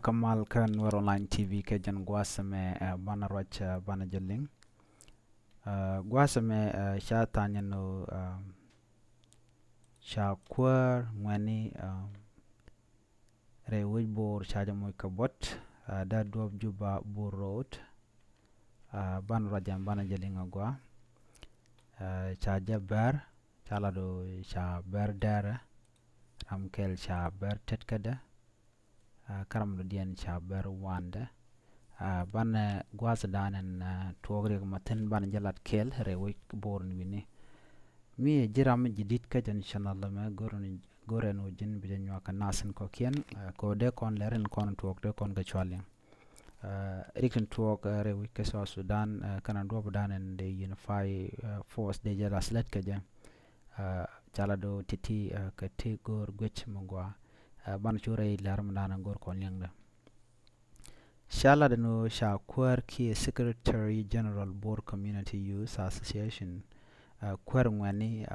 Kamal kan war online TV ke jan gwasame bana roch bana jelling gwasame sha tanya no sha kwar ngani re wibor sha jamoy kabot da dob juba bur road ban rajam bana jelling agwa sha jabar chala do sha ber dara ramkel sha ber tetkada karam do dian sha ber wanda ban gwasa danen togre maten ban jalat kel re wik born wini mi jiram jidit ka jan channel ma goren ujin bijan waka nasen ko kien ko de kon leren kon tok de kon ga chwalin rikin tok re wik so Sudan kana do danen de unify force de jala slet ka jan chala do titi ka te gor gwech mongwa ban chure laram dana gor kon yangda shala no sha kwar ki Secretary General Board Community Youth Association kwar ngani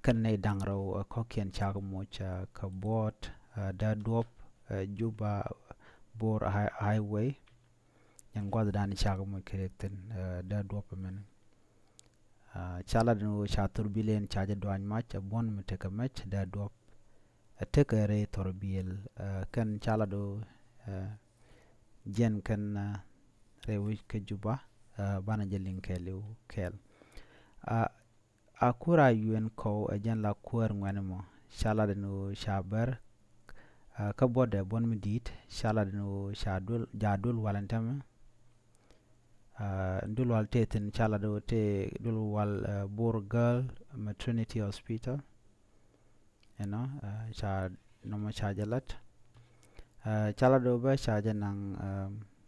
kan ne dangro ko kien chag mocha ka bot da dop juba bor highway yang gwad dan chag mo kereten da dop men chala no sha turbilen chaje doan match bon meteka match da dop tekere torbil kan chala do jen kan rewi ke juba bana jelin kelu kel akura UN ko jen la kur ngwanimo shala no shabar ka bode bon midit shala no shadul jadul walantam dul wal teten chala do te dul wal Burgal Maternity Hospital sha no sha jalat chala do ba sha janang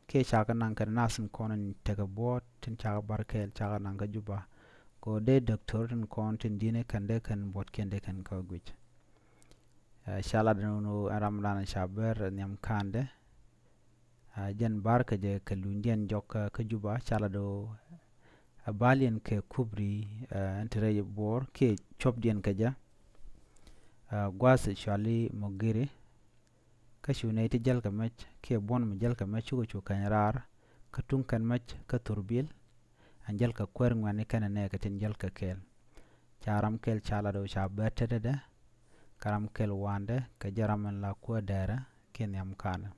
ke sha kanang kan nasin konen tega bot tin cha barkel cha nang ka juba ko de doctor tin kon tin dine kan de kan bot ken de kan ko guj shala no ramdan sha ber nyam kande jen barka je kalundian jokka ka juba chala do balien ke kubri entre bor ke chopdien ka ja gwas shali mogire kashu ne ti jal ka mach ke bon mu jal ka mach chu kan rar ka tun kan mach ka turbil an jal ka kwer ngani kana ne ka tin jal ka kel charam kel chala do sha betede de karam kel wande ka jaram la ko dara ken yam kana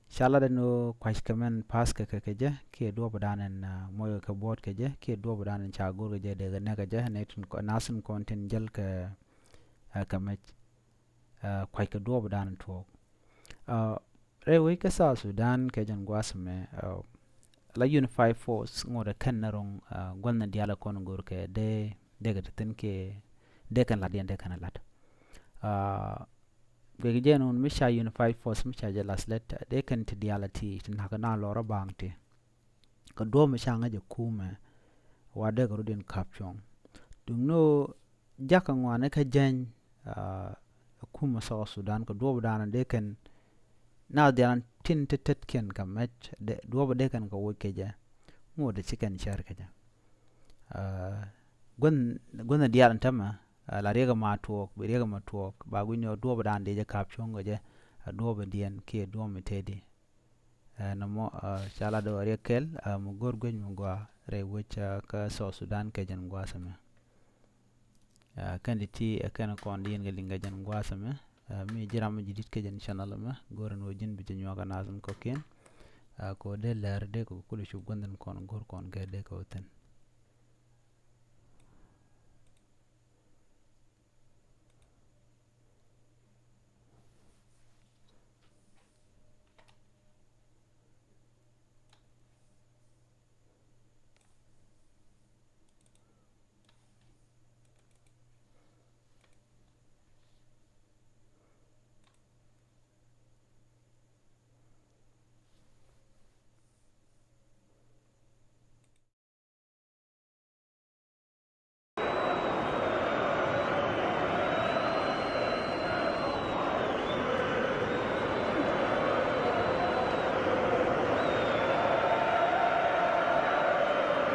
shala de no kwash kamen pas ka ka je ke do badanen moyo ka bot ka je ke do badanen cha gor je de ne ka je ne tun ko nasun kontin jal ka ka mach kwai ka do badanen to rewe ka sa Sudan ke jan gwasme la unify force ngore kan narong golna diala kon gor ke de ga tin ke de kan la de kan lat ge je non mi sha unify force mi sha jala slet de kan ti diala ti tin ha kana lora bangte ko do mi sha ngaje kuma wa de ga rudin kapchong dung no jaka ngwane ka jan kuma sa Sudan ko do badana de kan now they are tin tet ken ka match de do de kan ko woke ja mo de chicken share ka ja gon diar tama la rega ma tuok be rega ma tuok ba gunyo do badan de ja caption go je do be dien ke do me tedi no mo chala do rekel mo gor gon mo gwa re wecha ka so Sudan ke jan gwa sama kanditi kan kon dien ga linga jan gwa sama mi jiram jidit ke jan channel ma goran wajin bi janyo ga nazum ko ken ko de ler de ko kulu shu gondan kon gor kon ga de ko ten